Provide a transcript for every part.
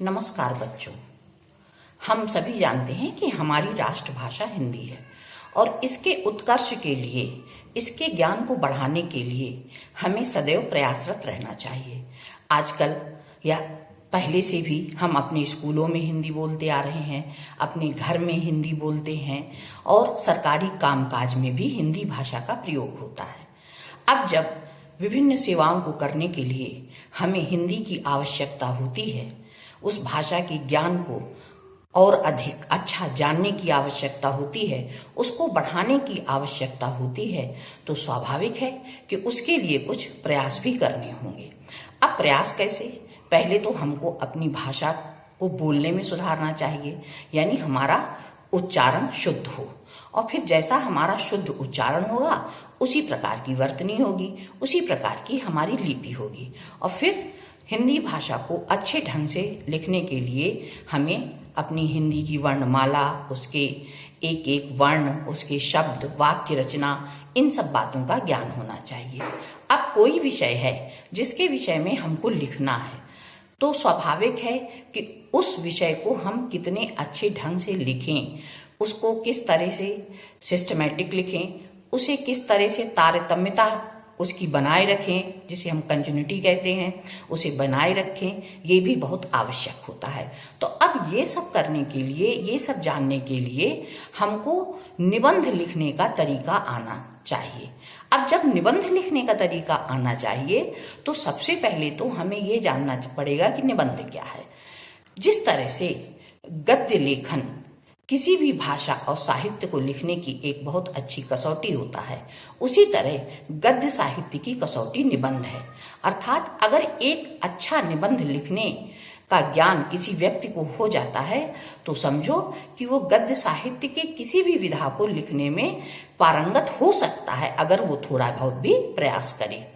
नमस्कार बच्चों। हम सभी जानते हैं कि हमारी राष्ट्रभाषा हिंदी है और इसके उत्कर्ष के लिए, इसके ज्ञान को बढ़ाने के लिए हमें सदैव प्रयासरत रहना चाहिए। आजकल या पहले से भी हम अपने स्कूलों में हिंदी बोलते आ रहे हैं, अपने घर में हिंदी बोलते हैं और सरकारी कामकाज में भी हिंदी भाषा का प्रयोग होता है। अब जब विभिन्न सेवाओं को करने के लिए हमें हिंदी की आवश्यकता होती है, उस भाषा के ज्ञान को और अधिक अच्छा जानने की आवश्यकता होती है, उसको बढ़ाने की आवश्यकता होती है, तो स्वाभाविक है कि उसके लिए कुछ प्रयास भी करने होंगे। अब प्रयास कैसे? पहले तो हमको अपनी भाषा को बोलने में सुधारना चाहिए, यानी हमारा उच्चारण शुद्ध हो, और फिर जैसा हमारा शुद्ध उच्चारण होगा उसी प्रकार की वर्तनी होगी, उसी प्रकार की हमारी लिपि होगी। और फिर हिंदी भाषा को अच्छे ढंग से लिखने के लिए हमें अपनी हिंदी की वर्णमाला, उसके एक एक वर्ण, उसके शब्द, वाक्य रचना, इन सब बातों का ज्ञान होना चाहिए। अब कोई विषय है जिसके विषय में हमको लिखना है, तो स्वाभाविक है कि उस विषय को हम कितने अच्छे ढंग से लिखें, उसको किस तरह से सिस्टमैटिक लिखें, उसे किस तरह से तारतम्यता उसकी बनाए रखें, जिसे हम कंटिन्यूटी कहते हैं, उसे बनाए रखें, ये भी बहुत आवश्यक होता है। तो अब ये सब करने के लिए, ये सब जानने के लिए हमको निबंध लिखने का तरीका आना चाहिए। अब जब निबंध लिखने का तरीका आना चाहिए तो सबसे पहले तो हमें ये जानना पड़ेगा कि निबंध क्या है। जिस तरह से गद्य लेखन किसी भी भाषा और साहित्य को लिखने की एक बहुत अच्छी कसौटी होता है, उसी तरह गद्य साहित्य की कसौटी निबंध है। अर्थात अगर एक अच्छा निबंध लिखने का ज्ञान किसी व्यक्ति को हो जाता है तो समझो कि वो गद्य साहित्य के किसी भी विधा को लिखने में पारंगत हो सकता है, अगर वो थोड़ा बहुत भी प्रयास करे।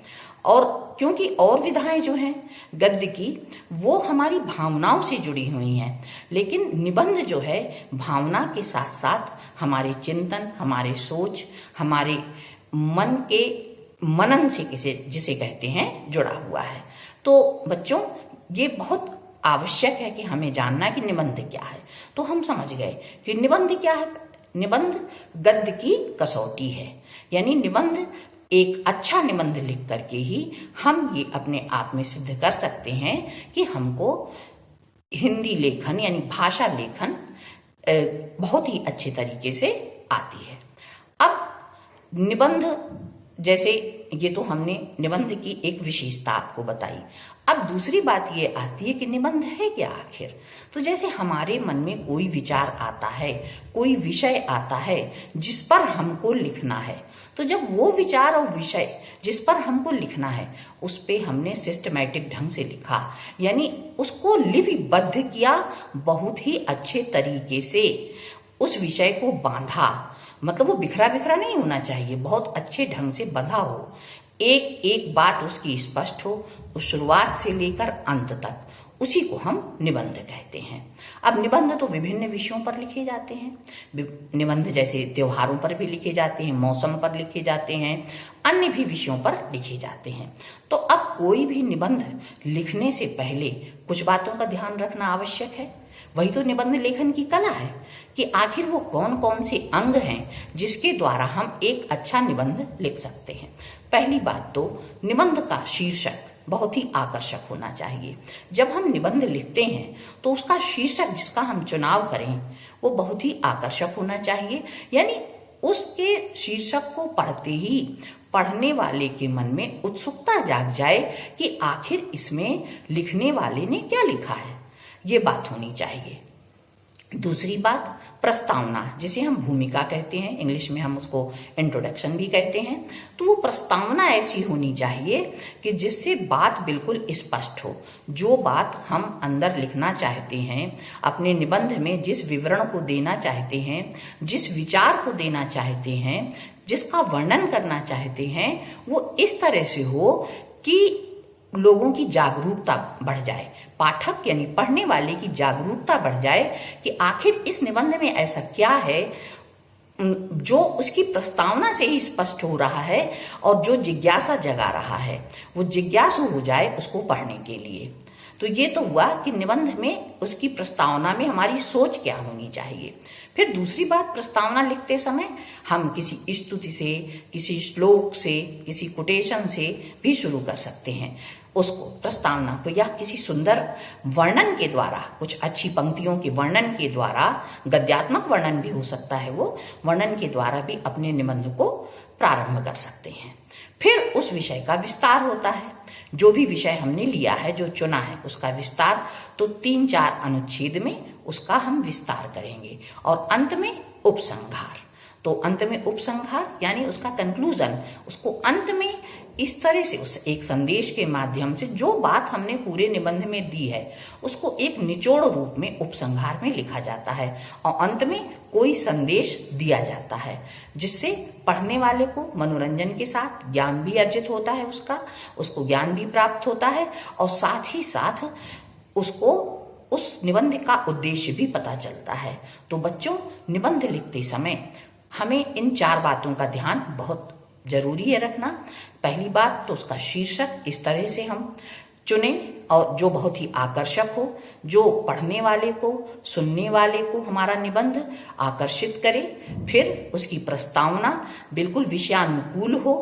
और क्योंकि और विधाएं जो हैं गद्य की, वो हमारी भावनाओं से जुड़ी हुई हैं, लेकिन निबंध जो है भावना के साथ साथ हमारे चिंतन, हमारे सोच, हमारे मन के मनन से जिसे कहते हैं जुड़ा हुआ है। तो बच्चों, ये बहुत आवश्यक है कि हमें जानना कि निबंध क्या है। तो हम समझ गए कि निबंध क्या है। निबंध गद्य की कसौटी है, यानी निबंध, एक अच्छा निबंध लिख करके ही हम ये अपने आप में सिद्ध कर सकते हैं कि हमको हिंदी लेखन यानी भाषा लेखन बहुत ही अच्छे तरीके से आती है। अब निबंध, जैसे ये तो हमने निबंध की एक विशेषता आपको बताई। अब दूसरी बात ये आती है कि निबंध है क्या आखिर। तो जैसे हमारे मन में कोई विचार आता है, कोई विषय आता है जिस पर हमको लिखना है, तो जब वो विचार और विषय जिस पर हमको लिखना है उस पे हमने सिस्टमैटिक ढंग से लिखा, यानी उसको लिपिबद्ध किया, बहुत ही अच्छे तरीके से उस विषय को बांधा, मतलब वो बिखरा बिखरा नहीं होना चाहिए, बहुत अच्छे ढंग से बंधा हो, एक एक बात उसकी स्पष्ट हो, उस शुरुआत से लेकर अंत तक, उसी को हम निबंध कहते हैं। अब निबंध तो विभिन्न विषयों पर लिखे जाते हैं। निबंध जैसे त्योहारों पर भी लिखे जाते हैं, मौसम पर लिखे जाते हैं, अन्य भी विषयों पर लिखे जाते हैं। तो अब कोई भी निबंध लिखने से पहले कुछ बातों का ध्यान रखना आवश्यक है। वही तो निबंध लेखन की कला है कि आखिर वो कौन कौन से अंग हैं जिसके द्वारा हम एक अच्छा निबंध लिख सकते हैं। पहली बात तो निबंध का शीर्षक बहुत ही आकर्षक होना चाहिए। जब हम निबंध लिखते हैं तो उसका शीर्षक जिसका हम चुनाव करें वो बहुत ही आकर्षक होना चाहिए, यानी उसके शीर्षक को पढ़ते ही पढ़ने वाले के मन में उत्सुकता जाग जाए कि आखिर इसमें लिखने वाले ने क्या लिखा है, ये बात होनी चाहिए। दूसरी बात, प्रस्तावना, जिसे हम भूमिका कहते हैं, इंग्लिश में हम उसको इंट्रोडक्शन भी कहते हैं। तो वो प्रस्तावना ऐसी होनी चाहिए कि जिससे बात बिल्कुल स्पष्ट हो। जो बात हम अंदर लिखना चाहते हैं, अपने निबंध में जिस विवरण को देना चाहते हैं, जिस विचार को देना चाहते हैं, जिसका वर्णन करना चाहते हैं, वो इस तरह से हो कि लोगों की जागरूकता बढ़ जाए, पाठक यानी पढ़ने वाले की जागरूकता बढ़ जाए कि आखिर इस निबंध में ऐसा क्या है जो उसकी प्रस्तावना से ही स्पष्ट हो रहा है और जो जिज्ञासा जगा रहा है, वो जिज्ञासु हो जाए उसको पढ़ने के लिए। तो तो ये तो हुआ कि निबंध में उसकी प्रस्तावना में हमारी सोच क्या होनी चाहिए। फिर दूसरी बात, प्रस्तावना लिखते समय हम किसी स्तुति से, किसी श्लोक से, किसी कोटेशन से भी शुरू कर सकते हैं उसको, प्रस्तावना को, या किसी सुंदर वर्णन के द्वारा, कुछ अच्छी पंक्तियों के वर्णन के द्वारा, गद्यात्मक वर्णन भी हो सकता है, वो वर्णन के द्वारा भी अपने निबंध को प्रारंभ कर सकते हैं। फिर उस विषय का विस्तार होता है, जो भी विषय हमने लिया है, जो चुना है, उसका विस्तार, तो 3-4 अनुच्छेद में उसका हम विस्तार करेंगे। और अंत में उपसंहार, तो अंत में उपसंहार यानी उसका कंक्लूजन, उसको अंत में इस तरह से उस एक संदेश के माध्यम से जो बात हमने पूरे निबंध में दी है उसको एक निचोड़ रूप में उपसंहार में लिखा जाता है और अंत में कोई संदेश दिया जाता है, जिससे पढ़ने वाले को मनोरंजन के साथ ज्ञान भी अर्जित होता है, उसको ज्ञान भी प्राप्त होता है और साथ ही साथ उसको उस निबंध का उद्देश्य भी पता चलता है। तो बच्चों, निबंध लिखते समय हमें इन 4 बातों का ध्यान बहुत जरूरी है रखना। पहली बात तो उसका शीर्षक इस तरह से हम चुने और जो बहुत ही आकर्षक हो, जो पढ़ने वाले को, सुनने वाले को हमारा निबंध आकर्षित करे। फिर उसकी प्रस्तावना बिल्कुल विषयानुकूल हो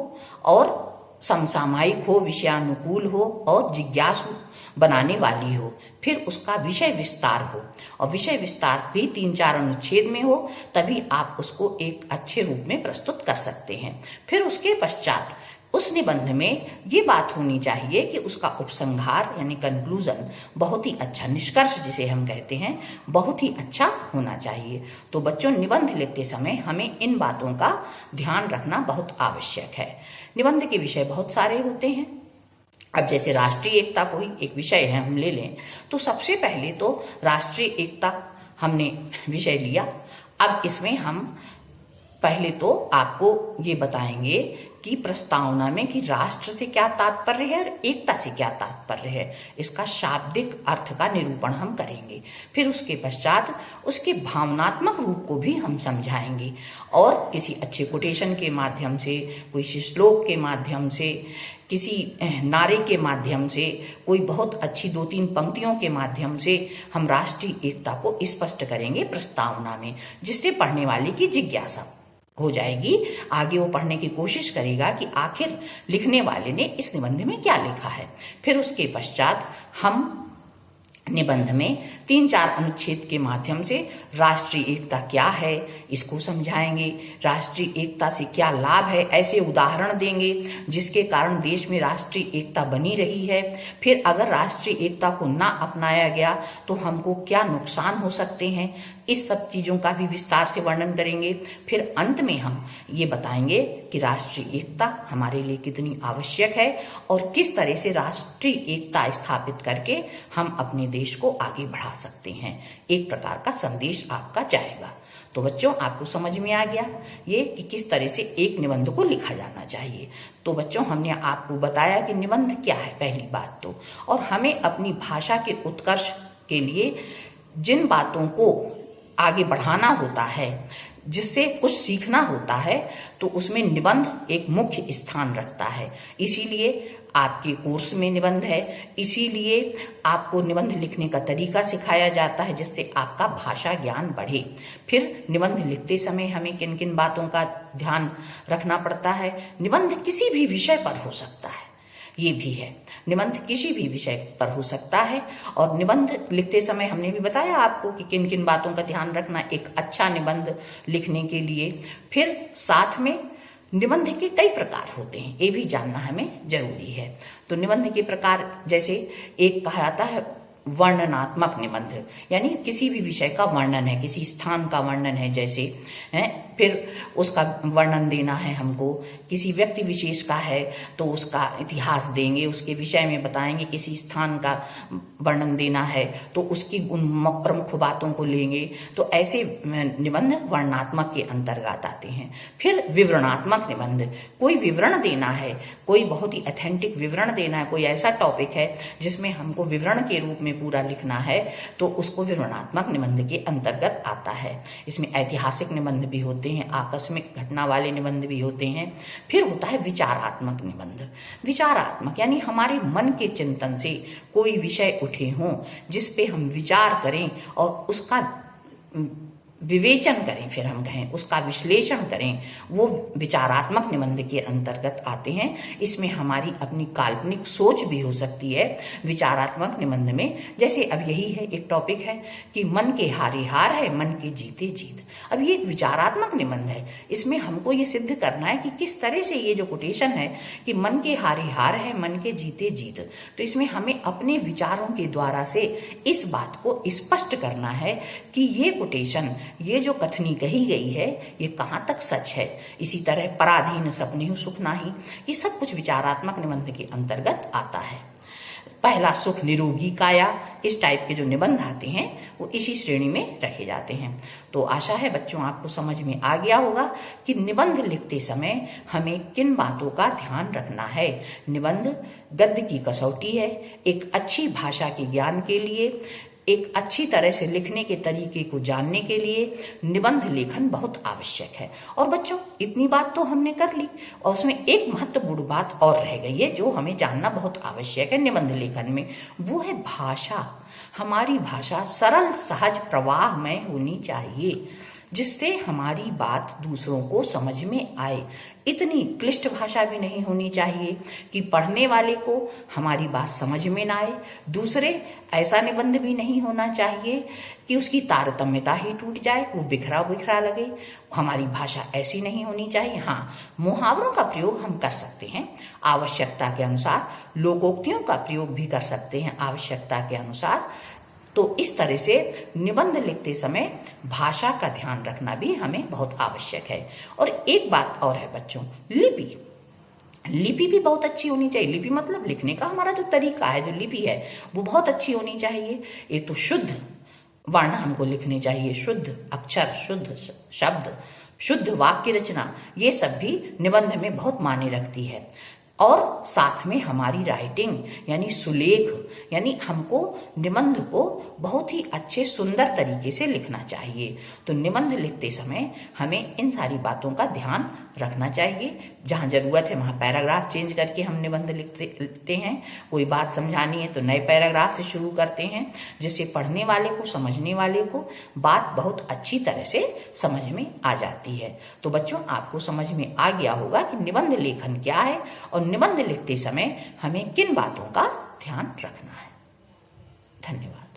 और समसामयिक हो, विषयानुकूल हो और जिज्ञासु बनाने वाली हो। फिर उसका विषय विस्तार हो और विषय विस्तार भी 3-4 अनुच्छेद में हो, तभी आप उसको एक अच्छे रूप में प्रस्तुत कर सकते हैं। फिर उसके पश्चात उस निबंध में ये बात होनी चाहिए कि उसका उपसंहार यानी कंक्लूजन बहुत ही अच्छा, निष्कर्ष जिसे हम कहते हैं, बहुत ही अच्छा होना चाहिए। तो बच्चों, निबंध लिखते समय हमें इन बातों का ध्यान रखना बहुत आवश्यक है। निबंध के विषय बहुत सारे होते हैं। अब जैसे राष्ट्रीय एकता कोई एक विषय है, हम ले लें तो सबसे पहले तो राष्ट्रीय एकता हमने विषय लिया। अब इसमें हम पहले तो आपको ये बताएंगे कि प्रस्तावना में कि राष्ट्र से क्या तात्पर्य है और एकता से क्या तात्पर्य है, इसका शाब्दिक अर्थ का निरूपण हम करेंगे। फिर उसके पश्चात उसके भावनात्मक रूप को भी हम समझाएंगे और किसी अच्छे कोटेशन के माध्यम से, कोई श्लोक के माध्यम से, किसी नारे के माध्यम से, कोई बहुत अच्छी 2-3 पंक्तियों के माध्यम से हम राष्ट्रीय एकता को स्पष्ट करेंगे प्रस्तावना में, जिससे पढ़ने वाले की जिज्ञासा हो जाएगी। आगे वो पढ़ने की कोशिश करेगा कि आखिर लिखने वाले ने इस निबंध में क्या लिखा है। फिर उसके पश्चात हम निबंध में 3-4 अनुच्छेद के माध्यम से राष्ट्रीय एकता क्या है इसको समझाएंगे, राष्ट्रीय एकता से क्या लाभ है, ऐसे उदाहरण देंगे जिसके कारण देश में राष्ट्रीय एकता बनी रही है। फिर अगर राष्ट्रीय एकता को ना अपनाया गया तो हमको क्या नुकसान हो सकते हैं, इस सब चीजों का भी विस्तार से वर्णन करेंगे। फिर अंत में हम ये बताएंगे कि राष्ट्रीय एकता हमारे लिए कितनी आवश्यक है और किस तरह से राष्ट्रीय एकता स्थापित करके हम अपने देश को आगे बढ़ा सकते हैं। एक प्रकार का संदेश आपका जाएगा। तो बच्चों, आपको समझ में आ गया ये कि किस तरह से एक निबंध को लिखा जाना चाहिए। तो बच्चों, हमने आपको बताया कि निबंध क्या है पहली बात तो, और हमें अपनी भाषा के उत्कर्ष के लिए जिन बातों को आगे बढ़ाना होता है, जिससे कुछ सीखना होता है, तो उसमें निबंध एक मुख्य स्थान रखता है। इसीलिए आपके कोर्स में निबंध है, इसीलिए आपको निबंध लिखने का तरीका सिखाया जाता है, जिससे आपका भाषा ज्ञान बढ़े। फिर निबंध लिखते समय हमें किन किन बातों का ध्यान रखना पड़ता है। निबंध किसी भी विषय पर हो सकता है, ये भी है, निबंध किसी भी विषय पर हो सकता है। और निबंध लिखते समय हमने भी बताया आपको कि किन किन बातों का ध्यान रखना एक अच्छा निबंध लिखने के लिए। फिर साथ में निबंध के कई प्रकार होते हैं, ये भी जानना हमें जरूरी है। तो निबंध के प्रकार जैसे एक कहा जाता है वर्णनात्मक निबंध, यानी किसी भी विषय का वर्णन है, किसी स्थान का वर्णन है जैसे है, फिर उसका वर्णन देना है हमको। किसी व्यक्ति विशेष का है तो उसका इतिहास देंगे, उसके विषय में बताएंगे। किसी स्थान का वर्णन देना है तो उसकी उन प्रमुख बातों को लेंगे। तो ऐसे निबंध वर्णनात्मक के अंतर्गत आते हैं। फिर विवरणात्मक निबंध, कोई विवरण देना है, कोई बहुत ही ऑथेंटिक विवरण देना है, कोई ऐसा टॉपिक है जिसमें हमको विवरण के रूप में में पूरा लिखना है तो उसको विवरणात्मक निबंध के अंतर्गत आता है। इसमें ऐतिहासिक निबंध भी होते हैं, आकस्मिक घटना वाले निबंध भी होते हैं। फिर होता है विचारात्मक निबंध। विचारात्मक यानी हमारे मन के चिंतन से कोई विषय उठे हों जिस पे हम विचार करें और उसका विवेचन करें, फिर हम कहें उसका विश्लेषण करें, वो विचारात्मक निबंध के अंतर्गत आते हैं। इसमें हमारी अपनी काल्पनिक सोच भी हो सकती है विचारात्मक निबंध में। जैसे अब यही है, एक टॉपिक है कि मन के हारे हार है, मन के जीते जीत। अब ये एक विचारात्मक निबंध है, इसमें हमको ये सिद्ध करना है कि किस तरह से ये जो कोटेशन है कि मन के हारे हार है, मन के जीते जीत, तो इसमें हमें अपने विचारों के द्वारा से इस बात को स्पष्ट करना है कि ये कोटेशन, ये जो कथनी कही गई है, ये कहाँ तक सच है। इसी तरह पराधीन सपने सुख नाही, ये सब कुछ विचारात्मक निबंध के अंतर्गत आता है। पहला सुख निरोगी काया, इस टाइप के जो निबंध आते हैं वो इसी श्रेणी में रखे जाते हैं। तो आशा है बच्चों आपको समझ में आ गया होगा कि निबंध लिखते समय हमें किन बातों का ध्यान रखना है। निबंध गद्य की कसौटी है, एक अच्छी भाषा के ज्ञान के लिए, एक अच्छी तरह से लिखने के तरीके को जानने के लिए निबंध लेखन बहुत आवश्यक है। और बच्चों इतनी बात तो हमने कर ली, और उसमें एक महत्वपूर्ण बात और रह गई है जो हमें जानना बहुत आवश्यक है निबंध लेखन में, वो है भाषा। हमारी भाषा सरल सहज प्रवाह में होनी चाहिए, जिससे हमारी बात दूसरों को समझ में आए। इतनी क्लिष्ट भाषा भी नहीं होनी चाहिए कि पढ़ने वाले को हमारी बात समझ में ना आए। दूसरे ऐसा निबंध भी नहीं होना चाहिए कि उसकी तारतम्यता ही टूट जाए, वो बिखरा बिखरा लगे। हमारी भाषा ऐसी नहीं होनी चाहिए। हाँ, मुहावरों का प्रयोग हम कर सकते हैं आवश्यकता के अनुसार, लोकोक्तियों का प्रयोग भी कर सकते हैं आवश्यकता के अनुसार। तो इस तरह से निबंध लिखते समय भाषा का ध्यान रखना भी हमें बहुत आवश्यक है। और एक बात और है बच्चों, लिपि। लिपि भी बहुत अच्छी होनी चाहिए। लिपि मतलब लिखने का हमारा जो तरीका है, जो लिपि है, वो बहुत अच्छी होनी चाहिए। एक तो शुद्ध वर्ण हमको लिखने चाहिए, शुद्ध अक्षर, शुद्ध शब्द, शुद्ध वाक्य रचना, ये सब भी निबंध में बहुत मायने रखती है। और साथ में हमारी राइटिंग यानी सुलेख, यानी हमको निबंध को बहुत ही अच्छे सुंदर तरीके से लिखना चाहिए। तो निबंध लिखते समय हमें इन सारी बातों का ध्यान रखना चाहिए। जहां जरूरत है वहां पैराग्राफ चेंज करके हम निबंध लिखते हैं। कोई बात समझानी है तो नए पैराग्राफ से शुरू करते हैं, जिससे पढ़ने वाले को, समझने वाले को बात बहुत अच्छी तरह से समझ में आ जाती है। तो बच्चों आपको समझ में आ गया होगा कि निबंध लेखन क्या है और निबंध लिखते समय हमें किन बातों का ध्यान रखना है। धन्यवाद।